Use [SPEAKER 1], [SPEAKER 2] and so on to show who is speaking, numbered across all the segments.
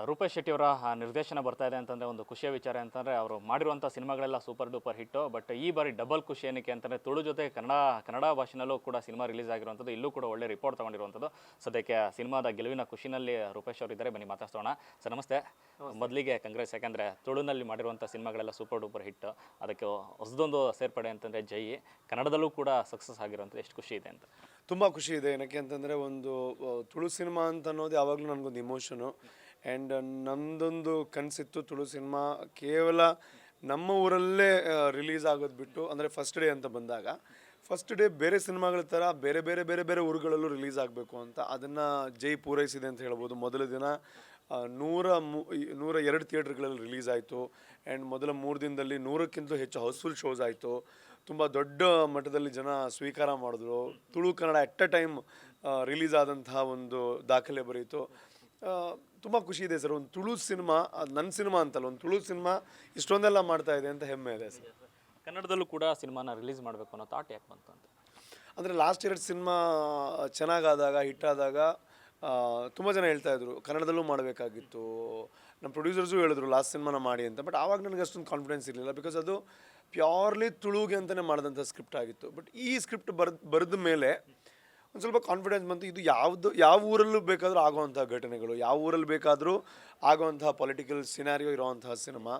[SPEAKER 1] ರೂಪೇಶ್ ಶೆಟ್ಟಿ ಅವರ ನಿರ್ದೇಶನ ಬರ್ತಾ ಇದೆ ಅಂತಂದರೆ ಒಂದು ಖುಷಿಯ ವಿಚಾರ ಅಂತಂದರೆ ಅವರು ಮಾಡಿರುವಂಥ ಸಿನಿಮಾಗಳೆಲ್ಲ ಸೂಪರ್ ಡೂಪರ್ ಹಿಟ್ಟು. ಬಟ್ ಈ ಬಾರಿ ಡಬಲ್ ಖುಷಿ ಏನಕ್ಕೆ ಅಂತಂದರೆ ತುಳು ಜೊತೆ ಕನ್ನಡ ಭಾಷೆನಲ್ಲೂ ಕೂಡ ಸಿನಿಮಾ ರಿಲೀಸ್ ಆಗಿರುವಂಥದ್ದು, ಇಲ್ಲೂ ಕೂಡ ಒಳ್ಳೆ ರಿಪೋರ್ಟ್ ತೊಗೊಂಡಿರುವಂಥದ್ದು. ಸದ್ಯಕ್ಕೆ ಸಿನಿಮಾದ ಗೆಲುವಿನ ಖುಷಿನಲ್ಲಿ ರೂಪೇಶ್ ಅವರು ಇದ್ದಾರೆ, ಬನ್ನಿ ಮಾತಾಡ್ಸೋಣ. ಸರ್ ನಮಸ್ತೆ. ಮೊದಲಿಗೆ ಕಾಂಗ್ರೆಸ್, ಯಾಕೆಂದರೆ ತುಳುನಲ್ಲಿ ಮಾಡಿರುವಂಥ ಸಿನಿಮಾಗಳೆಲ್ಲ ಸೂಪರ್ ಡೂಪರ್ ಹಿಟ್ಟು, ಅದಕ್ಕೆ ಹೊಸದೊಂದು ಸೇರ್ಪಡೆ ಅಂತಂದರೆ ಜೈ, ಕನ್ನಡದಲ್ಲೂ ಕೂಡ ಸಕ್ಸಸ್ ಆಗಿರುವಂಥದ್ದು, ಎಷ್ಟು ಖುಷಿ ಇದೆ ಅಂತ?
[SPEAKER 2] ತುಂಬ ಖುಷಿ ಇದೆ. ಏನಕ್ಕೆ ಅಂತಂದರೆ ಒಂದು ತುಳು ಸಿನಿಮಾ ಅಂತ ಅನ್ನೋದು ಯಾವಾಗಲೂ ನನಗೊಂದು ಇಮೋಷನು. ಆ್ಯಂಡ್ ನಮ್ಮದೊಂದು ಕನಸಿತ್ತು ತುಳು ಸಿನಿಮಾ ಕೇವಲ ನಮ್ಮ ಊರಲ್ಲೇ ರಿಲೀಸ್ ಆಗೋದು ಬಿಟ್ಟು, ಅಂದರೆ ಫಸ್ಟ್ ಡೇ ಅಂತ ಬಂದಾಗ ಫಸ್ಟ್ ಡೇ ಬೇರೆ ಸಿನಿಮಾಗಳ ಥರ ಬೇರೆ ಬೇರೆ ಬೇರೆ ಬೇರೆ ಊರುಗಳಲ್ಲೂ ರಿಲೀಸ್ ಆಗಬೇಕು ಅಂತ ಅದನ್ನು ಜೈ ಪೂರೈಸಿದೆ ಅಂತ ಹೇಳ್ಬೋದು. ಮೊದಲ ದಿನ 102 ಥಿಯೇಟ್ರ್ಗಳಲ್ಲಿ ರಿಲೀಸ್ ಆಯಿತು. ಆ್ಯಂಡ್ ಮೊದಲ 3 ದಿನದಲ್ಲಿ 100ಕ್ಕಿಂತ ಹೆಚ್ಚು ಹೌಸ್ಫುಲ್ ಶೋಸ್ ಆಯಿತು. ತುಂಬ ದೊಡ್ಡ ಮಟ್ಟದಲ್ಲಿ ಜನ ಸ್ವೀಕಾರ ಮಾಡಿದ್ರು. ತುಳು ಕನ್ನಡ ಎಟ್ ಅ ಟೈಮ್ ರಿಲೀಸ್ ಆದಂತಹ ಒಂದು ದಾಖಲೆ ಬರೀತು. ತುಂಬ ಖುಷಿ ಇದೆ ಸರ್. ಒಂದು ತುಳು ಸಿನಿಮಾ, ಅದು ನನ್ನ ಸಿನಿಮಾ ಅಂತಲ್ಲ, ಒಂದು ತುಳು ಸಿನಿಮಾ ಇಷ್ಟೊಂದೆಲ್ಲ ಮಾಡ್ತಾ ಇದೆ ಅಂತ ಹೆಮ್ಮೆ ಇದೆ ಸರ್.
[SPEAKER 1] ಕನ್ನಡದಲ್ಲೂ ಕೂಡ ಸಿನಿಮಾನ ರಿಲೀಸ್ ಮಾಡಬೇಕು ಅನ್ನೋ ಥಾಟ್ ಯಾಕೆ ಬಂತು ಅಂತ?
[SPEAKER 2] ಅಂದರೆ ಲಾಸ್ಟ್ 2 ಸಿನಿಮಾ ಚೆನ್ನಾಗಾದಾಗ, ಹಿಟ್ಟಾದಾಗ ತುಂಬ ಜನ ಹೇಳ್ತಾಯಿದ್ರು ಕನ್ನಡದಲ್ಲೂ ಮಾಡಬೇಕಾಗಿತ್ತು. ನಮ್ಮ ಪ್ರೊಡ್ಯೂಸರ್ಸು ಹೇಳಿದ್ರು ಲಾಸ್ಟ್ ಸಿನಿಮಾನ ಮಾಡಿ ಅಂತ. ಬಟ್ ಆವಾಗ ನನಗೆ ಅಷ್ಟೊಂದು ಕಾನ್ಫಿಡೆನ್ಸ್ ಇರಲಿಲ್ಲ, ಬಿಕಾಸ್ ಅದು ಪ್ಯೂರ್ಲಿ ತುಳುಗೆ ಅಂತಲೇ ಮಾಡಿದಂಥ ಸ್ಕ್ರಿಪ್ಟ್ ಆಗಿತ್ತು. ಬಟ್ ಈ ಸ್ಕ್ರಿಪ್ಟ್ ಬರೆದ ಮೇಲೆ ಒಂದು ಸ್ವಲ್ಪ ಕಾನ್ಫಿಡೆನ್ಸ್ ಬಂತು. ಇದು ಯಾವ ಊರಲ್ಲೂ ಬೇಕಾದರೂ ಆಗೋವಂಥ ಘಟನೆಗಳು, ಯಾವ ಊರಲ್ಲಿ ಬೇಕಾದರೂ ಆಗೋವಂತಹ ಪೊಲಿಟಿಕಲ್ ಸಿನಾರಿಯೋ ಇರೋವಂತಹ ಸಿನಿಮಾ.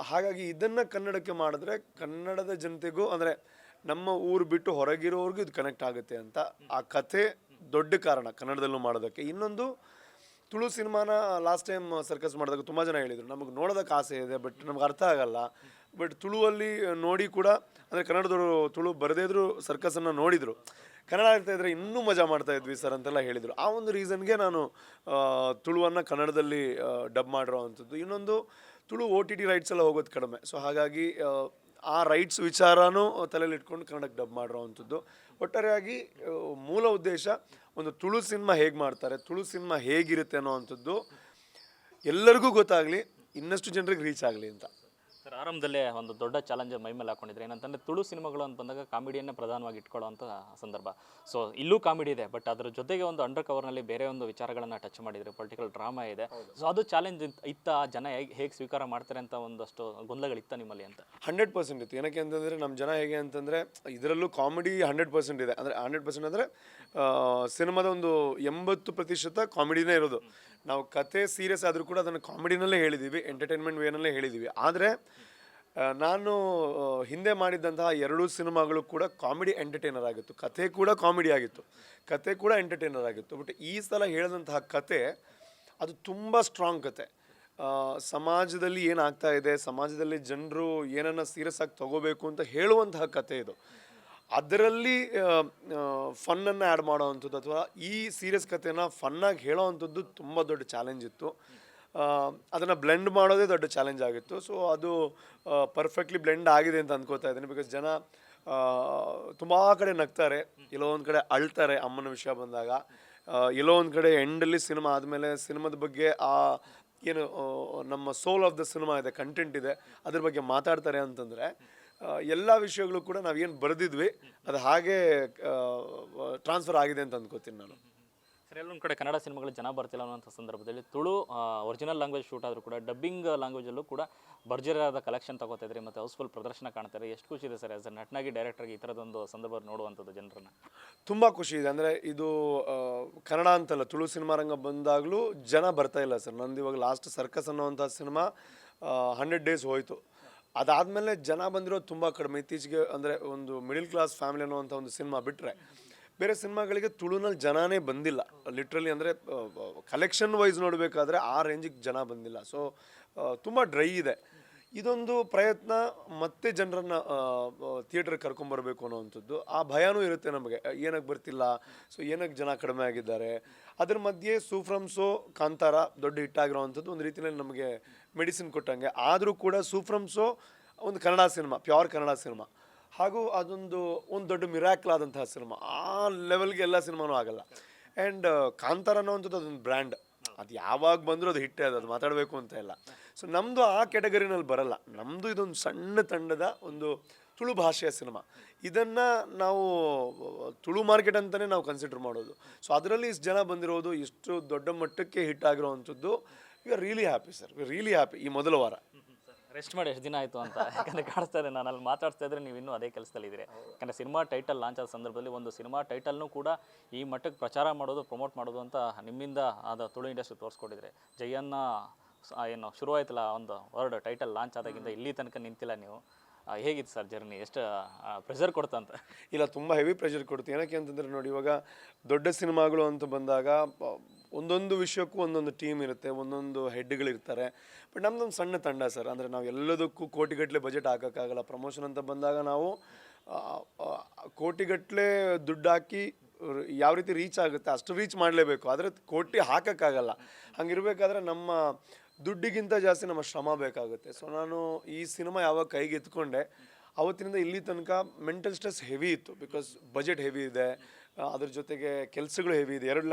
[SPEAKER 2] ಹಾಗಾಗಿ ಇದನ್ನು ಕನ್ನಡಕ್ಕೆ ಮಾಡಿದ್ರೆ ಕನ್ನಡದ ಜನತೆಗೂ, ಅಂದರೆ ನಮ್ಮ ಊರು ಬಿಟ್ಟು ಹೊರಗಿರೋರ್ಗೂ ಇದು ಕನೆಕ್ಟ್ ಆಗುತ್ತೆ ಅಂತ ಆ ಕಥೆ ದೊಡ್ಡ ಕಾರಣ ಕನ್ನಡದಲ್ಲೂ ಮಾಡೋದಕ್ಕೆ. ಇನ್ನೊಂದು, ತುಳು ಸಿನಿಮಾನ ಲಾಸ್ಟ್ ಟೈಮ್ ಸರ್ಕಸ್ ಮಾಡಿದಾಗ ತುಂಬ ಜನ ಹೇಳಿದರು ನಮಗೆ ನೋಡೋದಕ್ಕೆ ಆಸೆ ಇದೆ, ಬಟ್ ನಮ್ಗೆ ಅರ್ಥ ಆಗಲ್ಲ. ಬಟ್ ತುಳುವಲ್ಲಿ ನೋಡಿ ಕೂಡ, ಅಂದರೆ ಕನ್ನಡದವರು ತುಳು ಬರದೇ ಇದ್ದರೂ ಸರ್ಕಸನ್ನು ನೋಡಿದರು, ಕನ್ನಡ ಆಗ್ತಾ ಇದ್ದರೆ ಇನ್ನೂ ಮಜಾ ಮಾಡ್ತಾ ಇದ್ವಿ ಸರ್ ಅಂತೆಲ್ಲ ಹೇಳಿದರು. ಆ ಒಂದು ರೀಸನ್ಗೆ ನಾನು ತುಳುವನ್ನು ಕನ್ನಡದಲ್ಲಿ ಡಬ್ ಮಾಡಿರೋ ಅಂಥದ್ದು. ಇನ್ನೊಂದು, ತುಳು OTT ರೈಟ್ಸ್ ಎಲ್ಲ ಹೋಗೋದು ಕಡಿಮೆ. ಸೊ ಹಾಗಾಗಿ ಆ ರೈಟ್ಸ್ ವಿಚಾರನೂ ತಲೆಯಲ್ಲಿ ಇಟ್ಕೊಂಡು ಕನ್ನಡಕ್ಕೆ ಡಬ್ ಮಾಡಿರೋ ಅಂಥದ್ದು. ಒಟ್ಟಾರೆಯಾಗಿ ಮೂಲ ಉದ್ದೇಶ ಒಂದು ತುಳು ಸಿನಿಮಾ ಹೇಗೆ ಮಾಡ್ತಾರೆ, ತುಳು ಸಿನಿಮಾ ಹೇಗಿರುತ್ತೆ ಅನ್ನೋ ಅಂಥದ್ದು ಎಲ್ಲರಿಗೂ ಗೊತ್ತಾಗಲಿ, ಇನ್ನಷ್ಟು ಜನರಿಗೆ ರೀಚ್ ಆಗಲಿ ಅಂತ.
[SPEAKER 1] ಸರ್, ಆರಂಭದಲ್ಲೇ ಒಂದು ದೊಡ್ಡ ಚಾಲೆಂಜ್ ಮೈ ಮೇಲೆ ಹಾಕೊಂಡಿದ್ರೆ, ಏನಂತಂದರೆ ತುಳು ಸಿನಿಮಾಗಳು ಅಂತ ಬಂದಾಗ ಕಾಮಿಡಿಯನ್ನೇ ಪ್ರಧಾನವಾಗಿ ಇಟ್ಕೊಳ್ಳೋವಂಥ ಸಂದರ್ಭ. ಸೊ ಇಲ್ಲೂ ಕಾಮಿಡಿ ಇದೆ, ಬಟ್ ಅದರ ಜೊತೆಗೆ ಒಂದು ಅಂಡರ್ ಕವರ್ನಲ್ಲಿ ಬೇರೆ ಒಂದು ವಿಚಾರಗಳನ್ನು ಟಚ್ ಮಾಡಿದರೆ, ಪೊಲಿಟಿಕಲ್ ಡ್ರಾಮಾ ಇದೆ. ಸೊ ಅದು ಚಾಲೆಂಜ್ ಇತ್ತ, ಜನ ಹೇಗೆ ಸ್ವೀಕಾರ ಮಾಡ್ತಾರೆ ಅಂತ ಒಂದಷ್ಟು ಗೊಂದಲಗಳಿತ್ತ ನಿಮ್ಮಲ್ಲಿ ಅಂತ?
[SPEAKER 2] 100% ಇತ್ತು. ಏನಕ್ಕೆ ಅಂತಂದರೆ ನಮ್ಮ ಜನ ಹೇಗೆ ಅಂತಂದರೆ ಇದರಲ್ಲೂ ಕಾಮಿಡಿ 100% ಇದೆ. ಅಂದರೆ 100% ಅಂದರೆ ಸಿನಿಮಾದ ಒಂದು 80% ಕಾಮಿಡಿನೇ ಇರೋದು. ನಾವು ಕತೆ ಸೀರಿಯಸ್ ಆದರೂ ಕೂಡ ಅದನ್ನು ಕಾಮಿಡಿನಲ್ಲೇ ಹೇಳಿದ್ದೀವಿ, ಎಂಟರ್ಟೈನ್ಮೆಂಟ್ ವೇನಲ್ಲೇ ಹೇಳಿದ್ದೀವಿ. ಆದರೆ ನಾನು ಹಿಂದೆ ಮಾಡಿದ್ದಂತಹ 2 ಸಿನಿಮಾಗಳು ಕೂಡ ಕಾಮಿಡಿ ಎಂಟರ್ಟೈನರ್ ಆಗಿತ್ತು, ಕತೆ ಕೂಡ ಕಾಮಿಡಿ ಆಗಿತ್ತು, ಕತೆ ಕೂಡ ಎಂಟರ್ಟೈನರ್ ಆಗಿತ್ತು. ಬಟ್ ಈ ಸಲ ಹೇಳಿದಂತಹ ಕತೆ ಅದು ತುಂಬ ಸ್ಟ್ರಾಂಗ್ ಕತೆ. ಸಮಾಜದಲ್ಲಿ ಏನಾಗ್ತಾ ಇದೆ, ಸಮಾಜದಲ್ಲಿ ಜನರು ಏನನ್ನು ಸೀರಿಯಸ್ ಆಗಿ ತಗೋಬೇಕು ಅಂತ ಹೇಳುವಂತಹ ಕತೆ ಇದು. ಅದರಲ್ಲಿ ಫನ್ನನ್ನು ಆ್ಯಡ್ ಮಾಡೋ ಅಂಥದ್ದು, ಅಥವಾ ಈ ಸೀರಿಯಸ್ ಕಥೆನ ಫನ್ನಾಗಿ ಹೇಳೋ ಅಂಥದ್ದು ತುಂಬ ದೊಡ್ಡ ಚಾಲೆಂಜ್ ಇತ್ತು. ಅದನ್ನು ಬ್ಲೆಂಡ್ ಮಾಡೋದೇ ದೊಡ್ಡ ಚಾಲೆಂಜ್ ಆಗಿತ್ತು. ಸೊ ಅದು ಪರ್ಫೆಕ್ಟ್ಲಿ ಬ್ಲೆಂಡ್ ಆಗಿದೆ ಅಂತ ಅಂದ್ಕೋತಾ ಇದ್ದೀನಿ. ಬಿಕಾಸ್ ಜನ ತುಂಬ ಕಡೆ ನಗ್ತಾರೆ, ಎಲ್ಲೋ ಒಂದು ಕಡೆ ಅಳ್ತಾರೆ ಅಮ್ಮನ ವಿಷಯ ಬಂದಾಗ, ಎಲ್ಲೋ ಒಂದು ಕಡೆ ಎಂಡಲ್ಲಿ ಸಿನಿಮಾ ಆದಮೇಲೆ ಸಿನಿಮಾದ ಬಗ್ಗೆ ಏನು ನಮ್ಮ ಸೋಲ್ ಆಫ್ ದ ಸಿನಿಮಾ ಇದೆ, ಕಂಟೆಂಟ್ ಇದೆ, ಅದ್ರ ಬಗ್ಗೆ ಮಾತಾಡ್ತಾರೆ ಅಂತಂದರೆ ಎಲ್ಲ ವಿಷಯಗಳು ಕೂಡ ನಾವೇನು ಬರೆದಿದ್ವಿ ಅದು ಹಾಗೆ ಟ್ರಾನ್ಸ್ಫರ್ ಆಗಿದೆ ಅಂತ ಅಂದ್ಕೋತೀನಿ ನಾನು.
[SPEAKER 1] ಸರ್, ಎಲ್ಲೊಂದು ಕಡೆ ಕನ್ನಡ ಸಿನಿಮಾಗಳು ಜನ ಬರ್ತಿಲ್ಲ ಅನ್ನೋಂಥ ಸಂದರ್ಭದಲ್ಲಿ ತುಳು ಒರಿಜಿನಲ್ ಲ್ಯಾಂಗ್ವೇಜ್ ಶೂಟ್ ಆದರೂ ಕೂಡ ಡಬ್ಬಿಂಗ್ ಲ್ಯಾಂಗ್ವೇಜಲ್ಲೂ ಕೂಡ ಭರ್ಜರಿಯಾದ ಕಲೆಕ್ಷನ್ ತಗೋತಾ ಇದ್ರಿ ಮತ್ತು ಹೌಸ್ಫುಲ್ ಪ್ರದರ್ಶನ ಕಾಣ್ತಾರೆ. ಎಷ್ಟು ಖುಷಿ ಇದೆ ಸರ್, ಆಸ್ ಅ ನಟನಾಗಿ, ಡೈರೆಕ್ಟರ್ಗೆ ಈ ಥರದೊಂದು ಸಂದರ್ಭ ನೋಡುವಂಥದ್ದು ಜನರನ್ನು?
[SPEAKER 2] ತುಂಬ ಖುಷಿ ಇದೆ. ಅಂದರೆ ಇದು ಕನ್ನಡ ಅಂತಲ್ಲ, ತುಳು ಸಿನಿಮಾ ರಂಗ ಬಂದಾಗಲೂ ಜನ ಬರ್ತಾ ಇಲ್ಲ ಸರ್. ನಂದು ಇವಾಗ ಲಾಸ್ಟ್ ಸರ್ಕಸ್ ಅನ್ನೋವಂಥ ಸಿನಿಮಾ 100 ಡೇಸ್ ಹೋಯಿತು. ಅದಾದಮೇಲೆ ಜನ ಬಂದಿರೋದು ತುಂಬ ಕಡಿಮೆ. ಇತ್ತೀಚೆಗೆ ಅಂದರೆ ಒಂದು ಮಿಡಿಲ್ ಕ್ಲಾಸ್ ಫ್ಯಾಮಿಲಿ ಅನ್ನೋವಂಥ ಒಂದು ಸಿನಿಮಾ ಬಿಟ್ಟರೆ ಬೇರೆ ಸಿನಿಮಾಗಳಿಗೆ ತುಳುನಲ್ಲಿ ಜನನೇ ಬಂದಿಲ್ಲ. ಲಿಟ್ರಲಿ ಅಂದರೆ ಕಲೆಕ್ಷನ್ ವೈಸ್ ನೋಡಬೇಕಾದ್ರೆ ಆ ರೇಂಜಿಗೆ ಜನ ಬಂದಿಲ್ಲ. ಸೊ ತುಂಬ ಡ್ರೈ ಇದೆ. ಇದೊಂದು ಪ್ರಯತ್ನ ಮತ್ತೆ ಜನರನ್ನು ಥಿಯೇಟ್ರಿಗೆ ಕರ್ಕೊಂಬರ್ಬೇಕು ಅನ್ನೋವಂಥದ್ದು. ಆ ಭಯನೂ ಇರುತ್ತೆ ನಮಗೆ, ಏನಕ್ಕೆ ಬರ್ತಿಲ್ಲ, ಸೊ ಏನಕ್ಕೆ ಜನ ಕಡಿಮೆ ಆಗಿದ್ದಾರೆ. ಅದ್ರ ಮಧ್ಯೆ ಸೂಫ್ರಮ್ಸೋ ಕಾಂತಾರ ದೊಡ್ಡ ಹಿಟ್ಟಾಗಿರೋವಂಥದ್ದು ಒಂದು ರೀತಿಯಲ್ಲಿ ನಮಗೆ ಮೆಡಿಸಿನ್ ಕೊಟ್ಟಂಗೆ. ಆದರೂ ಕೂಡ ಸೂಫ್ರಮ್ಸೋ ಒಂದು Kannada cinema, pure Kannada cinema, ಹಾಗೂ ಅದೊಂದು ದೊಡ್ಡ ಮಿರಾಕಲ್ ಆದಂತಹ ಸಿನಿಮಾ. ಆ ಲೆವೆಲ್ಗೆ ಎಲ್ಲ ಸಿನಿಮಾನೂ ಆಗಲ್ಲ. ಆ್ಯಂಡ್ ಕಾಂತಾರ ಅನ್ನೋವಂಥದ್ದು ಅದೊಂದು ಬ್ರ್ಯಾಂಡ್, ಅದು ಯಾವಾಗ ಬಂದರೂ ಅದು ಹಿಟ್ಟೇ, ಅದು ಮಾತಾಡಬೇಕು ಅಂತ ಇಲ್ಲ. ಸೊ ನಮ್ಮದು ಆ ಕ್ಯಾಟಗರಿನಲ್ಲಿ ಬರಲ್ಲ. ನಮ್ಮದು ಇದೊಂದು ಸಣ್ಣ ತಂಡದ ಒಂದು ತುಳು ಭಾಷೆಯ ಸಿನಿಮಾ. ಇದನ್ನು ನಾವು ತುಳು ಮಾರ್ಕೆಟ್ ಅಂತಲೇ ನಾವು ಕನ್ಸಿಡರ್ ಮಾಡೋದು. ಸೊ ಅದರಲ್ಲಿ ಇಷ್ಟು ಜನ ಬಂದಿರೋದು, ಇಷ್ಟು ದೊಡ್ಡ ಮಟ್ಟಕ್ಕೆ ಹಿಟ್ ಆಗಿರೋವಂಥದ್ದು, we are really happy sir, we really happy. ಈ ಮೊದಲ ವಾರ
[SPEAKER 1] ರೆಸ್ಟ್ ಮಾಡಿ ಎಷ್ಟು ದಿನ ಆಯಿತು ಅಂತ, ಯಾಕಂದರೆ ಕಾಣಿಸ್ತಾ ಇದೆ ನಾನು ಅಲ್ಲಿ ಮಾತಾಡ್ತಾ ಇದ್ರೆ ನೀವು ಇನ್ನೂ ಅದೇ ಕೆಲಸದಲ್ಲಿದ್ದೀರಿ. ಯಾಕಂದರೆ ಸಿನಿಮಾ ಟೈಟಲ್ ಲಾಂಚ್ ಆದ ಸಂದರ್ಭದಲ್ಲಿ ಒಂದು ಸಿನಿಮಾ ಟೈಟಲ್ನೂ ಕೂಡ ಈ ಮಟ್ಟಕ್ಕೆ ಪ್ರಚಾರ ಮಾಡೋದು, ಪ್ರಮೋಟ್ ಮಾಡೋದು ಅಂತ ನಿಮ್ಮಿಂದ ಅದು ತುಳು ಇಂಡಸ್ಟ್ರಿ ತೋರಿಸ್ಕೊಟ್ಟಿದ್ರೆ. ಜಯನ್ನ ಏನು ಶುರುವಾಯ್ತಲ್ಲ ಒಂದು ವರ್ಡ್ ಟೈಟಲ್ ಲಾಂಚ್ ಆದಾಗಿಂದ ಇಲ್ಲಿ ತನಕ ನಿಂತಿಲ್ಲ ನೀವು. ಹೇಗಿತ್ತು ಸರ್ ಜರ್ನಿ? ಎಷ್ಟು ಪ್ರೆಷರ್ ಕೊಡ್ತಂತ?
[SPEAKER 2] ಇಲ್ಲ, ತುಂಬ ಹೆವಿ ಪ್ರೆಷರ್ ಕೊಡ್ತೀವಿ. ಏನಕ್ಕೆ ಅಂತಂದರೆ ನೋಡಿ, ಇವಾಗ ದೊಡ್ಡ ಸಿನಿಮಾಗಳು ಅಂತ ಬಂದಾಗ ಒಂದೊಂದು ವಿಷಯಕ್ಕೂ ಒಂದೊಂದು ಟೀಮ್ ಇರುತ್ತೆ, ಒಂದೊಂದು ಹೆಡ್ಗಳಿರ್ತಾರೆ. ಬಟ್ ನಮ್ದೊಂದು ಸಣ್ಣ ತಂಡ ಸರ್. ಅಂದರೆ ನಾವು ಎಲ್ಲದಕ್ಕೂ ಕೋಟಿಗಟ್ಟಲೆ ಬಜೆಟ್ ಹಾಕೋಕ್ಕಾಗಲ್ಲ. ಪ್ರಮೋಷನ್ ಅಂತ ಬಂದಾಗ ನಾವು ಕೋಟಿಗಟ್ಟಲೆ ದುಡ್ಡು ಹಾಕಿ ಯಾವ ರೀತಿ ರೀಚ್ ಆಗುತ್ತೆ ಅಷ್ಟು ರೀಚ್ ಮಾಡಲೇಬೇಕು. ಆದರೆ ಕೋಟಿ ಹಾಕೋಕ್ಕಾಗಲ್ಲ. ಹಂಗಿರ್ಬೇಕಾದ್ರೆ ನಮ್ಮ ದುಡ್ಡಿಗಿಂತ ಜಾಸ್ತಿ ನಮ್ಮ ಶ್ರಮ ಬೇಕಾಗುತ್ತೆ. ಸೊ ನಾನು ಈ ಸಿನಿಮಾ ಯಾವಾಗ ಕೈಗೆ ಎತ್ಕೊಂಡೆ ಅವತ್ತಿನಿಂದ ಇಲ್ಲಿ ತನಕ ಮೆಂಟಲ್ ಸ್ಟ್ರೆಸ್ ಹೆವಿ ಇತ್ತು. ಬಿಕಾಸ್ ಬಜೆಟ್ ಹೆವಿ ಇದೆ, ಅದ್ರ ಜೊತೆಗೆ ಕೆಲಸಗಳು ಹೆವಿ ಇದೆ. 2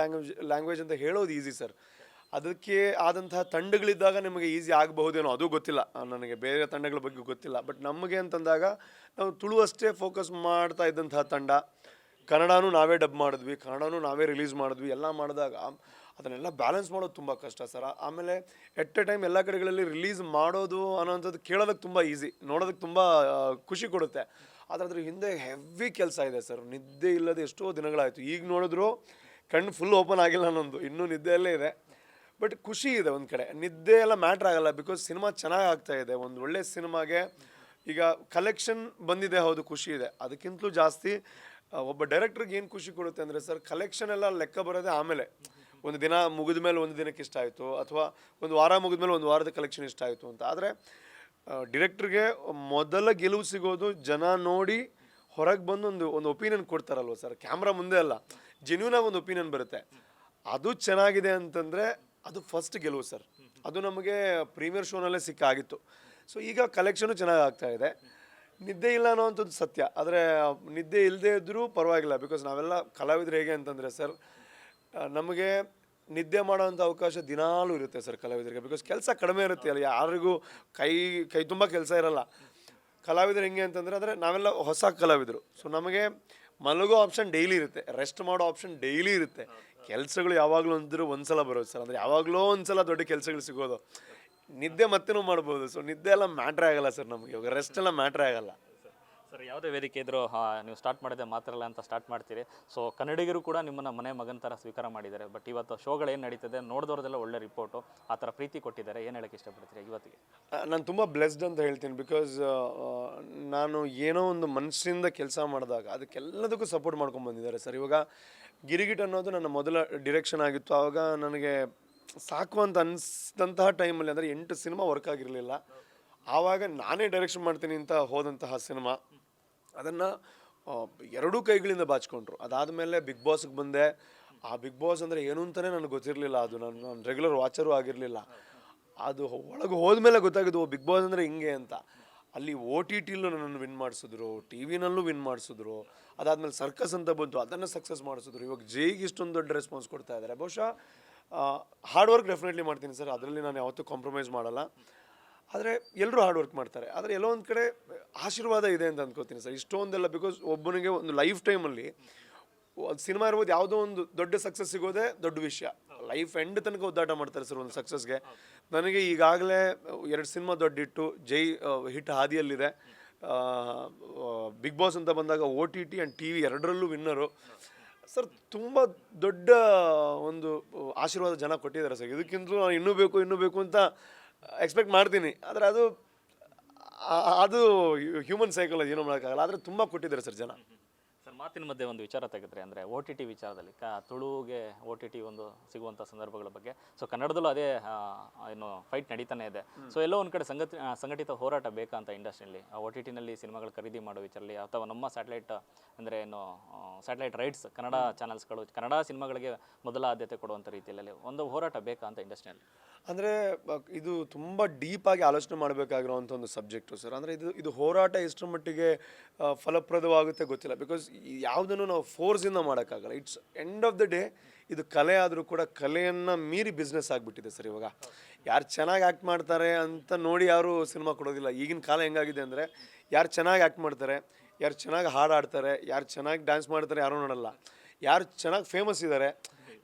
[SPEAKER 2] ಲ್ಯಾಂಗ್ವೇಜ್ ಅಂತ ಹೇಳೋದು ಈಸಿ ಸರ್. ಅದಕ್ಕೆ ಆದಂತಹ ತಂಡಗಳಿದ್ದಾಗ ನಿಮಗೆ ಈಸಿ ಆಗಬಹುದೇನೋ, ಅದು ಗೊತ್ತಿಲ್ಲ ನನಗೆ, ಬೇರೆ ತಂಡಗಳ ಬಗ್ಗೆ ಗೊತ್ತಿಲ್ಲ. ಬಟ್ ನಮಗೆ ಅಂತಂದಾಗ ನಾವು ತುಳು ಅಷ್ಟೇ ಫೋಕಸ್ ಮಾಡ್ತಾ ಇದ್ದಂತಹ ತಂಡ. ಕನ್ನಡನೂ ನಾವೇ ಡಬ್ ಮಾಡಿದ್ವಿ, ಕನ್ನಡನೂ ನಾವೇ ರಿಲೀಸ್ ಮಾಡಿದ್ವಿ. ಎಲ್ಲ ಮಾಡಿದಾಗ ಅದನ್ನೆಲ್ಲ ಬ್ಯಾಲೆನ್ಸ್ ಮಾಡೋದು ತುಂಬ ಕಷ್ಟ ಸರ್. ಆಮೇಲೆ ಎಟ್ ಎ ಟೈಮ್ ಎಲ್ಲ ಕಡೆಗಳಲ್ಲಿ ರಿಲೀಸ್ ಮಾಡೋದು ಅನ್ನೋಂಥದ್ದು ಕೇಳೋದಕ್ಕೆ ತುಂಬ ಈಸಿ, ನೋಡೋದಕ್ಕೆ ತುಂಬ ಖುಷಿ ಕೊಡುತ್ತೆ. ಆದರೆ ಅದ್ರ ಹಿಂದೆ ಹೆವಿ ಕೆಲಸ ಇದೆ ಸರ್. ನಿದ್ದೆ ಇಲ್ಲದೆ ಎಷ್ಟೋ ದಿನಗಳಾಯಿತು. ಈಗ ನೋಡಿದ್ರು ಕಣ್ಣು ಫುಲ್ ಓಪನ್ ಆಗಿಲ್ಲ ಅನ್ನೊಂದು, ಇನ್ನೂ ನಿದ್ದೆಯಲ್ಲೇ ಇದೆ. ಬಟ್ ಖುಷಿ ಇದೆ ಒಂದು ಕಡೆ. ನಿದ್ದೆ ಎಲ್ಲ ಮ್ಯಾಟ್ರ್ ಆಗಲ್ಲ, ಬಿಕಾಸ್ ಸಿನಿಮಾ ಚೆನ್ನಾಗಿ ಆಗ್ತಾ ಇದೆ. ಒಂದು ಒಳ್ಳೆ ಸಿನಿಮಾಗೆ ಈಗ ಕಲೆಕ್ಷನ್ ಬಂದಿದೆ, ಹೌದು ಖುಷಿ ಇದೆ. ಅದಕ್ಕಿಂತಲೂ ಜಾಸ್ತಿ ಒಬ್ಬ ಡೈರೆಕ್ಟ್ರಿಗೆ ಏನು ಖುಷಿ ಕೊಡುತ್ತೆ ಅಂದರೆ ಸರ್, ಕಲೆಕ್ಷನ್ ಎಲ್ಲ ಲೆಕ್ಕ ಬರೋದೇ ಆಮೇಲೆ. ಒಂದು ದಿನ ಮುಗಿದ ಮೇಲೆ ಒಂದು ದಿನಕ್ಕೆ ಇಷ್ಟ ಆಯಿತು, ಅಥವಾ ಒಂದು ವಾರ ಮುಗಿದ ಮೇಲೆ ಒಂದು ವಾರದ ಕಲೆಕ್ಷನ್ ಇಷ್ಟ ಆಯಿತು ಅಂತ. ಆದರೆ ಡಿರೆಕ್ಟ್ರಿಗೆ ಮೊದಲ ಗೆಲುವು ಸಿಗೋದು ಜನ ನೋಡಿ ಹೊರಗೆ ಬಂದು ಒಂದು ಒಪಿನಿಯನ್ ಕೊಡ್ತಾರಲ್ವ ಸರ್. ಕ್ಯಾಮ್ರಾ ಮುಂದೆ ಅಲ್ಲ, ಜೆನ್ಯೂನಾಗಿ ಒಂದು ಒಪಿನಿಯನ್ ಬರುತ್ತೆ. ಅದು ಚೆನ್ನಾಗಿದೆ ಅಂತಂದರೆ ಅದು ಫಸ್ಟ್ ಗೆಲುವು ಸರ್. ಅದು ನಮಗೆ ಪ್ರೀಮಿಯರ್ ಶೋನಲ್ಲೇ ಸಿಕ್ಕಾಗಿತ್ತು. ಸೊ ಈಗ ಕಲೆಕ್ಷನು ಚೆನ್ನಾಗಿ ಆಗ್ತಾ ಇದೆ. ನಿದ್ದೆ ಇಲ್ಲ ಅನ್ನೋವಂಥದ್ದು ಸತ್ಯ. ಆದರೆ ನಿದ್ದೆ ಇಲ್ಲದೆ ಇದ್ದರೂ ಪರವಾಗಿಲ್ಲ. ಬಿಕಾಸ್ ನಾವೆಲ್ಲ ಕಲಾವಿದರು ಹೇಗೆ ಅಂತಂದರೆ ಸರ್, ನಮಗೆ ನಿದ್ದೆ ಮಾಡೋವಂಥ ಅವಕಾಶ ದಿನಾಲೂ ಇರುತ್ತೆ ಸರ್ ಕಲಾವಿದರಿಗೆ. ಬಿಕಾಸ್ ಕೆಲಸ ಕಡಿಮೆ ಇರುತ್ತೆ ಅಲ್ಲ, ಯಾರಿಗೂ ಕೈ ತುಂಬ ಕೆಲಸ ಇರಲ್ಲ. ಕಲಾವಿದರು ಹೆಂಗೆ ಅಂತಂದರೆ, ಅಂದರೆ ನಾವೆಲ್ಲ ಹೊಸ ಕಲಾವಿದರು. ಸೊ ನಮಗೆ ಮಲಗೋ ಆಪ್ಷನ್ ಡೈಲಿ ಇರುತ್ತೆ, ರೆಸ್ಟ್ ಮಾಡೋ ಆಪ್ಷನ್ ಡೈಲಿ ಇರುತ್ತೆ. ಕೆಲಸಗಳು ಯಾವಾಗಲೂ ಅಂದರೂ ಒಂದ್ಸಲ ಬರೋದು ಸರ್. ಅಂದರೆ ಯಾವಾಗಲೂ ಒಂದ್ಸಲ ದೊಡ್ಡ ಕೆಲಸಗಳು ಸಿಗೋದು. ನಿದ್ದೆ ಮತ್ತೇನೂ ಮಾಡ್ಬೋದು. ಸೊ ನಿದ್ದೆ ಎಲ್ಲ ಮ್ಯಾಟ್ರೇ ಆಗಲ್ಲ ಸರ್ ನಮಗೆ. ಇವಾಗ ರೆಸ್ಟ್ ಎಲ್ಲ ಮ್ಯಾಟ್ರೇ ಆಗಲ್ಲ
[SPEAKER 1] ಸರ್. ಯಾವುದೇ ವೇದಿಕೆ ಇದ್ದರೂ ನೀವು ಸ್ಟಾರ್ಟ್ ಮಾಡಿದೆ ಮಾತ್ರಲ್ಲ ಅಂತ ಸ್ಟಾರ್ಟ್ ಮಾಡ್ತೀರಿ. ಸೊ ಕನ್ನಡಿಗರು ಕೂಡ ನಿಮ್ಮನ್ನು ಮನೆ ಮಗನ ಥರ ಸ್ವೀಕಾರ ಮಾಡಿದ್ದಾರೆ. ಬಟ್ ಇವತ್ತು ಶೋಗಳು ಏನು ನಡೀತದೆ ನೋಡಿದವ್ರದೆಲ್ಲ ಒಳ್ಳೆ ರಿಪೋರ್ಟು, ಆ ಥರ ಪ್ರೀತಿ ಕೊಟ್ಟಿದ್ದಾರೆ. ಏನು ಹೇಳೋಕ್ಕೆ ಇಷ್ಟಪಡ್ತೀರಿ ಇವತ್ತಿಗೆ?
[SPEAKER 2] ನಾನು ತುಂಬ ಬ್ಲೆಸ್ಡ್ ಅಂತ ಹೇಳ್ತೀನಿ. ಬಿಕಾಸ್ ನಾನು ಏನೋ ಒಂದು ಮನಸ್ಸಿಂದ ಕೆಲಸ ಮಾಡಿದಾಗ ಅದಕ್ಕೆಲ್ಲದಕ್ಕೂ ಸಪೋರ್ಟ್ ಮಾಡ್ಕೊಂಡು ಬಂದಿದ್ದಾರೆ ಸರ್. ಇವಾಗ ಗಿರಿಗಿಟ್ ಅನ್ನೋದು ನನ್ನ ಮೊದಲ ಡಿರೆಕ್ಷನ್ ಆಗಿತ್ತು. ಆವಾಗ ನನಗೆ ಸಾಕು ಅಂತ ಅನಿಸಿದಂತಹ ಟೈಮಲ್ಲಿ, ಅಂದರೆ 8 ಸಿನಿಮಾ ವರ್ಕ್ ಆಗಿರಲಿಲ್ಲ. ಆವಾಗ ನಾನೇ ಡೈರೆಕ್ಷನ್ ಮಾಡ್ತೀನಿ ಅಂತ ಹೋದಂತಹ ಸಿನಿಮಾ, ಅದನ್ನು 2 ಕೈಗಳಿಂದ ಬಾಚಿಕೊಂಡ್ರು. ಅದಾದಮೇಲೆ ಬಿಗ್ ಬಾಸ್ಗೆ ಬಂದೆ. ಆ ಬಿಗ್ ಬಾಸ್ ಅಂದರೆ ಏನು ಅಂತಲೇ ನನಗೆ ಗೊತ್ತಿರಲಿಲ್ಲ. ಅದು ನಾನು ರೆಗ್ಯುಲರ್ ವಾಚರೂ ಆಗಿರಲಿಲ್ಲ. ಅದು ಒಳಗೆ ಹೋದ್ಮೇಲೆ ಗೊತ್ತಾಗಿದ್ದು ಬಿಗ್ ಬಾಸ್ ಅಂದರೆ ಹಿಂಗೆ ಅಂತ. ಅಲ್ಲಿ OTTಲೂ ನನ್ನನ್ನು ವಿನ್ ಮಾಡಿಸಿದ್ರು, TV ನಲ್ಲೂ ವಿನ್ ಮಾಡಿಸಿದ್ರು. ಅದಾದಮೇಲೆ ಸರ್ಕಸ್ ಅಂತ ಬಂತು, ಅದನ್ನು ಸಕ್ಸಸ್ ಮಾಡಿಸಿದ್ರು. ಇವಾಗ ಜೈಗೆ ಇಷ್ಟೊಂದು ದೊಡ್ಡ ರೆಸ್ಪಾನ್ಸ್ ಕೊಡ್ತಾ ಇದ್ದಾರೆ. ಬಹುಶಃ ಹಾರ್ಡ್ ವರ್ಕ್ ಡೆಫಿನೆಟ್ಲಿ ಮಾಡ್ತೀನಿ ಸರ್, ಅದರಲ್ಲಿ ನಾನು ಯಾವತ್ತೂ ಕಾಂಪ್ರಮೈಸ್ ಮಾಡಲ್ಲ. ಆದರೆ ಎಲ್ಲರೂ ಹಾರ್ಡ್ ವರ್ಕ್ ಮಾಡ್ತಾರೆ. ಆದರೆ ಎಲ್ಲೋ ಒಂದು ಕಡೆ ಆಶೀರ್ವಾದ ಇದೆ ಅಂತ ಅಂದ್ಕೋತೀನಿ ಸರ್, ಇಷ್ಟೊಂದೆಲ್ಲ. ಬಿಕಾಸ್ ಒಬ್ಬನಿಗೆ ಒಂದು ಲೈಫ್ ಟೈಮಲ್ಲಿ ಒಂದು ಸಿನಿಮಾ ಇರ್ಬೋದು, ಯಾವುದೋ ಒಂದು ದೊಡ್ಡ ಸಕ್ಸಸ್ ಸಿಗೋದೇ ದೊಡ್ಡ ವಿಷಯ. ಲೈಫ್ ಎಂಡ್ ತನಕ ಒದ್ದಾಟ ಮಾಡ್ತಾರೆ ಸರ್ ಒಂದು ಸಕ್ಸಸ್ಗೆ. ನನಗೆ ಈಗಾಗಲೇ 2 ಸಿನಿಮಾ ದೊಡ್ಡ ಹಿಟ್ಟು, ಜೈ ಹಿಟ್ ಹಾದಿಯಲ್ಲಿದೆ. ಬಿಗ್ ಬಾಸ್ ಅಂತ ಬಂದಾಗ OTT ಆ್ಯಂಡ್ TV ಎರಡರಲ್ಲೂ ವಿನ್ನರು ಸರ್. ತುಂಬ ದೊಡ್ಡ ಒಂದು ಆಶೀರ್ವಾದ ಜನ ಕೊಟ್ಟಿದ್ದಾರೆ ಸರ್. ಇದಕ್ಕಿಂತಲೂ ನಾನು ಇನ್ನೂ ಬೇಕು ಅಂತ ಎಕ್ಸ್ಪೆಕ್ಟ್ ಮಾಡ್ತೀನಿ. ಆದರೆ ಅದು ಹ್ಯೂಮನ್ ಸೈಕಾಲಜಿ, ಏನೋ ಮಾಡೋಕ್ಕಾಗಲ್ಲ. ಆದರೆ ತುಂಬ ಕೊಟ್ಟಿದ್ದಾರೆ ಸರ್ ಜನ.
[SPEAKER 1] ಸರ್ ಮಾತಿನ ಮಧ್ಯೆ ಒಂದು ವಿಚಾರ ತೆಗೆದ್ರೆ, ಅಂದರೆ OTT ವಿಚಾರದಲ್ಲಿ ತುಳುಗೆ OTT ಒಂದು ಸಿಗುವಂಥ ಸಂದರ್ಭಗಳ ಬಗ್ಗೆ. ಸೊ ಕನ್ನಡದಲ್ಲೂ ಅದೇ ಏನು ಫೈಟ್ ನಡೀತಾನೆ ಇದೆ. ಸೊ ಎಲ್ಲೋ ಒಂದು ಕಡೆ ಸಂಘಟಿತ ಹೋರಾಟ ಬೇಕಾ ಅಂತ ಇಂಡಸ್ಟ್ರಿಯಲ್ಲಿ OTTನಲ್ಲಿ ಸಿನಿಮಾಗಳು ಖರೀದಿ ಮಾಡೋ ವಿಚಾರದಲ್ಲಿ, ಅಥವಾ ನಮ್ಮ ಸ್ಯಾಟಲೈಟ್ ಅಂದರೆ ಏನು ಸ್ಯಾಟಲೈಟ್ ರೈಟ್ಸ್ ಕನ್ನಡ ಚಾನಲ್ಸ್ಗಳು ಕನ್ನಡ ಸಿನಿಮಾಗಳಿಗೆ ಮೊದಲ ಆದ್ಯತೆ ಕೊಡುವಂಥ ರೀತಿಯಲ್ಲಿ ಒಂದು ಹೋರಾಟ ಬೇಕಾ ಅಂತ ಇಂಡಸ್ಟ್ರಿಯಲ್ಲಿ?
[SPEAKER 2] ಅಂದರೆ ಇದು ತುಂಬ ಡೀಪಾಗಿ ಆಲೋಚನೆ ಮಾಡಬೇಕಾಗಿರುವಂಥ ಒಂದು ಸಬ್ಜೆಕ್ಟು ಸರ್. ಅಂದರೆ ಇದು ಹೋರಾಟ ಎಷ್ಟರ ಮಟ್ಟಿಗೆ ಫಲಪ್ರದವಾಗುತ್ತೆ ಗೊತ್ತಿಲ್ಲ. ಬಿಕಾಸ್ ಯಾವುದನ್ನು ನಾವು ಫೋರ್ಸಿಂದ ಮಾಡೋಕ್ಕಾಗಲ್ಲ. It's end of the day ಇದು ಕಲೆ ಆದರೂ ಕೂಡ ಕಲೆಯನ್ನು ಮೀರಿ ಬಿಸ್ನೆಸ್ ಆಗಿಬಿಟ್ಟಿದೆ ಸರ್ ಇವಾಗ. ಯಾರು ಚೆನ್ನಾಗಿ ಆ್ಯಕ್ಟ್ ಮಾಡ್ತಾರೆ ಅಂತ ನೋಡಿ ಯಾರು ಸಿನಿಮಾ ಕೊಡೋದಿಲ್ಲ. ಈಗಿನ ಕಾಲ ಹೆಂಗಾಗಿದೆ ಅಂದರೆ ಯಾರು ಚೆನ್ನಾಗಿ ಆ್ಯಕ್ಟ್ ಮಾಡ್ತಾರೆ, ಯಾರು ಚೆನ್ನಾಗಿ ಹಾಡು ಆಡ್ತಾರೆ, ಯಾರು ಚೆನ್ನಾಗಿ ಡ್ಯಾನ್ಸ್ ಮಾಡ್ತಾರೆ ಯಾರೂ ನೋಡಲ್ಲ. ಯಾರು ಚೆನ್ನಾಗಿ ಫೇಮಸ್ ಇದ್ದಾರೆ,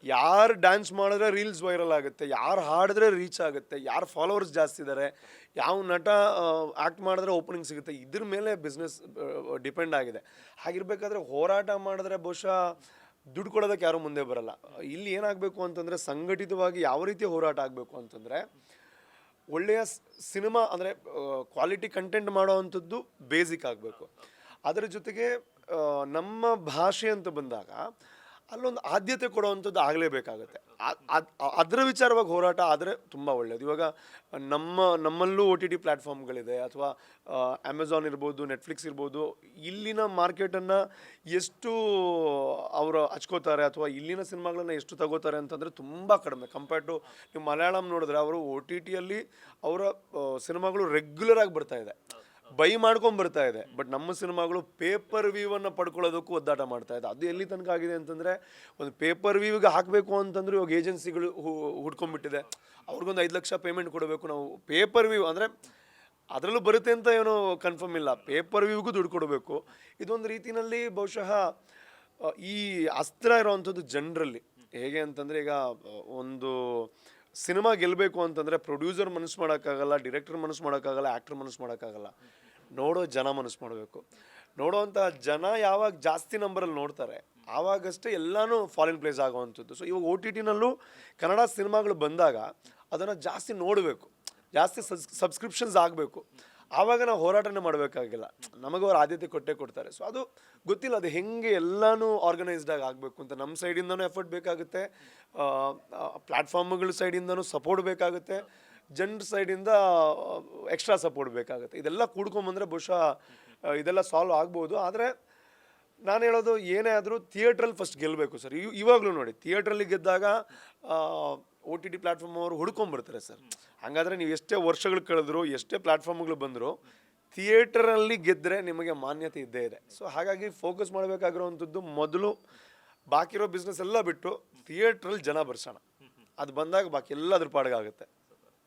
[SPEAKER 2] ಯಾರು ಡ್ಯಾನ್ಸ್ ಮಾಡಿದ್ರೆ ರೀಲ್ಸ್ ವೈರಲ್ ಆಗುತ್ತೆ, ಯಾರು ಹಾಡಿದ್ರೆ ರೀಚ್ ಆಗುತ್ತೆ, ಯಾರು ಫಾಲೋವರ್ಸ್ ಜಾಸ್ತಿ ಇದ್ದಾರೆ, ಯಾವ ನಟ ಆ್ಯಕ್ಟ್ ಮಾಡಿದ್ರೆ ಓಪನಿಂಗ್ ಸಿಗುತ್ತೆ, ಇದ್ರ ಮೇಲೆ ಬಿಸ್ನೆಸ್ ಡಿಪೆಂಡ್ ಆಗಿದೆ. ಹಾಗಿರ್ಬೇಕಾದ್ರೆ ಹೋರಾಟ ಮಾಡಿದ್ರೆ ಬಹುಶಃ ದುಡ್ಡು ಕೊಡೋದಕ್ಕೆ ಯಾರೂ ಮುಂದೆ ಬರಲ್ಲ. ಇಲ್ಲಿ ಏನಾಗಬೇಕು ಅಂತಂದರೆ ಸಂಘಟಿತವಾಗಿ ಯಾವ ರೀತಿ ಹೋರಾಟ ಆಗಬೇಕು ಅಂತಂದರೆ ಒಳ್ಳೆಯ ಸಿನಿಮಾ ಅಂದರೆ ಕ್ವಾಲಿಟಿ ಕಂಟೆಂಟ್ ಮಾಡೋ ಅಂಥದ್ದು ಬೇಸಿಕ್ ಆಗಬೇಕು. ಅದರ ಜೊತೆಗೆ ನಮ್ಮ ಭಾಷೆ ಅಂತ ಬಂದಾಗ ಅಲ್ಲೊಂದು ಆದ್ಯತೆ ಕೊಡುವಂಥದ್ದು ಆಗಲೇಬೇಕಾಗುತ್ತೆ. ಅದರ ವಿಚಾರವಾಗಿ ಹೋರಾಟ ಆದರೆ ತುಂಬ ಒಳ್ಳೆಯದು. ಇವಾಗ ನಮ್ಮಲ್ಲೂ OTT ಪ್ಲ್ಯಾಟ್ಫಾರ್ಮ್ಗಳಿದೆ, ಅಥವಾ ಅಮೆಝಾನ್ ಇರ್ಬೋದು, ನೆಟ್ಫ್ಲಿಕ್ಸ್ ಇರ್ಬೋದು. ಇಲ್ಲಿನ ಮಾರ್ಕೆಟನ್ನು ಎಷ್ಟು ಅವರು ಹಚ್ಕೋತಾರೆ ಅಥವಾ ಇಲ್ಲಿನ ಸಿನಿಮಾಗಳನ್ನ ಎಷ್ಟು ತಗೋತಾರೆ ಅಂತಂದರೆ ತುಂಬ ಕಡಿಮೆ ಕಂಪೇರ್ಡ್ ಟು ನೀವು ಮಲಯಾಳಂ ನೋಡಿದ್ರೆ ಅವರು OTTಯಲ್ಲಿ ಅವರ ಸಿನಿಮಾಗಳು ರೆಗ್ಯುಲರಾಗಿ ಬರ್ತಾ ಇದೆ, ಬೈ ಮಾಡ್ಕೊಂಡು ಬರ್ತಾ ಇದೆ. ಬಟ್ ನಮ್ಮ ಸಿನಿಮಾಗಳು ಪೇಪರ್ ವ್ಯೂವನ್ನು ಪಡ್ಕೊಳ್ಳೋದಕ್ಕೂ ಒದ್ದಾಟ ಮಾಡ್ತಾ ಇದೆ. ಅದು ಎಲ್ಲಿ ತನಕ ಆಗಿದೆ ಅಂತಂದರೆ ಒಂದು ಪೇಪರ್ ವ್ಯೂಗೆ ಹಾಕಬೇಕು ಅಂತಂದ್ರೆ ಇವಾಗ ಏಜೆನ್ಸಿಗಳು ಹುಡ್ಕೊಂಡ್ಬಿಟ್ಟಿದೆ. ಅವ್ರಿಗೊಂದು 5 ಲಕ್ಷ ಪೇಮೆಂಟ್ ಕೊಡಬೇಕು ನಾವು. ಪೇಪರ್ ವ್ಯೂ ಅಂದರೆ ಅದರಲ್ಲೂ ಬರುತ್ತೆ ಅಂತ ಏನೋ ಕನ್ಫರ್ಮ್ ಇಲ್ಲ, ಪೇಪರ್ ವ್ಯೂಗೂ ದುಡ್ಡು ಕೊಡಬೇಕು. ಇದೊಂದು ರೀತಿಯಲ್ಲಿ ಬಹುಶಃ ಈ ಅಸ್ತ್ರ ಇರೋವಂಥದ್ದು ಜನರಲ್ಲಿ ಹೇಗೆ ಅಂತಂದರೆ, ಈಗ ಒಂದು ಸಿನಿಮಾ ಗೆಲ್ಲಬೇಕು ಅಂತಂದರೆ ಪ್ರೊಡ್ಯೂಸರ್ ಮನಸ್ಸು ಮಾಡೋಕ್ಕಾಗಲ್ಲ, ಡೈರೆಕ್ಟರ್ ಮನಸ್ಸು ಮಾಡೋಕ್ಕಾಗಲ್ಲ, ಆ್ಯಕ್ಟರ್ ಮನಸ್ಸು ಮಾಡೋಕ್ಕಾಗಲ್ಲ, ನೋಡೋ ಜನ ಮನಸ್ಸು ಮಾಡಬೇಕು. ನೋಡೋವಂಥ ಜನ ಯಾವಾಗ ಜಾಸ್ತಿ ನಂಬರಲ್ಲಿ ನೋಡ್ತಾರೆ ಆವಾಗಷ್ಟೇ ಎಲ್ಲನೂ ಫಾಲ್ ಇನ್ ಪ್ಲೇಸ್ ಆಗೋವಂಥದ್ದು. ಸೊ ಇವಾಗ OTTನಲ್ಲೂ ಕನ್ನಡ ಸಿನಿಮಾಗಳು ಬಂದಾಗ ಅದನ್ನು ಜಾಸ್ತಿ ನೋಡಬೇಕು, ಜಾಸ್ತಿ ಸಬ್ಸ್ಕ್ರಿಪ್ಷನ್ಸ್ ಆಗಬೇಕು. ಆವಾಗ ನಾವು ಹೋರಾಟನೇ ಮಾಡಬೇಕಾಗಿಲ್ಲ, ನಮಗೆ ಅವ್ರು ಆದ್ಯತೆ ಕೊಟ್ಟೇ ಕೊಡ್ತಾರೆ. ಸೊ ಅದು ಗೊತ್ತಿಲ್ಲ ಅದು ಹೆಂಗೆ ಎಲ್ಲನೂ ಆರ್ಗನೈಸ್ಡಾಗಿ ಆಗಬೇಕು ಅಂತ. ನಮ್ಮ ಸೈಡಿಂದನೂ ಎಫರ್ಟ್ ಬೇಕಾಗುತ್ತೆ, ಪ್ಲ್ಯಾಟ್ಫಾರ್ಮ್ಗಳ ಸೈಡಿಂದನೂ ಸಪೋರ್ಟ್ ಬೇಕಾಗುತ್ತೆ, ಜನರ ಸೈಡಿಂದ ಎಕ್ಸ್ಟ್ರಾ ಸಪೋರ್ಟ್ ಬೇಕಾಗುತ್ತೆ. ಇದೆಲ್ಲ ಕೂಡ್ಕೊಂಬಂದರೆ ಬಹುಶಃ ಇದೆಲ್ಲ ಸಾಲ್ವ್ ಆಗ್ಬೋದು. ಆದರೆ ನಾನು ಹೇಳೋದು ಏನೇ ಆದರೂ ಥಿಯೇಟ್ರಲ್ಲಿ ಫಸ್ಟ್ ಗೆಲ್ಲಬೇಕು ಸರ್. ಇವಾಗಲೂ ನೋಡಿ ಥಿಯೇಟ್ರಲ್ಲಿ ಗೆದ್ದಾಗ OTT ಪ್ಲ್ಯಾಟ್ಫಾರ್ಮ್ ಅವರು ಹುಡ್ಕೊಂಬರ್ತಾರೆ ಸರ್. ಹಾಗಾದರೆ ನೀವು ಎಷ್ಟೇ ವರ್ಷಗಳು ಕಳೆದ್ರು, ಎಷ್ಟೇ ಪ್ಲ್ಯಾಟ್ಫಾರ್ಮ್ಗಳು ಬಂದರೂ ಥಿಯೇಟರಲ್ಲಿ ಗೆದ್ದರೆ ನಿಮಗೆ ಮಾನ್ಯತೆ ಇದ್ದೇ ಇದೆ. ಸೊ ಹಾಗಾಗಿ ಫೋಕಸ್ ಮಾಡಬೇಕಾಗಿರೋವಂಥದ್ದು ಮೊದಲು ಬಾಕಿ ಇರೋ ಬಿಸ್ನೆಸ್ ಎಲ್ಲ ಬಿಟ್ಟು ಥಿಯೇಟ್ರಲ್ಲಿ ಜನ ಬರ್ಸೋಣ. ಅದು ಬಂದಾಗ ಬಾಕಿ ಎಲ್ಲ ಅದ್ರ ಪಾಡಿಗಾಗುತ್ತೆ.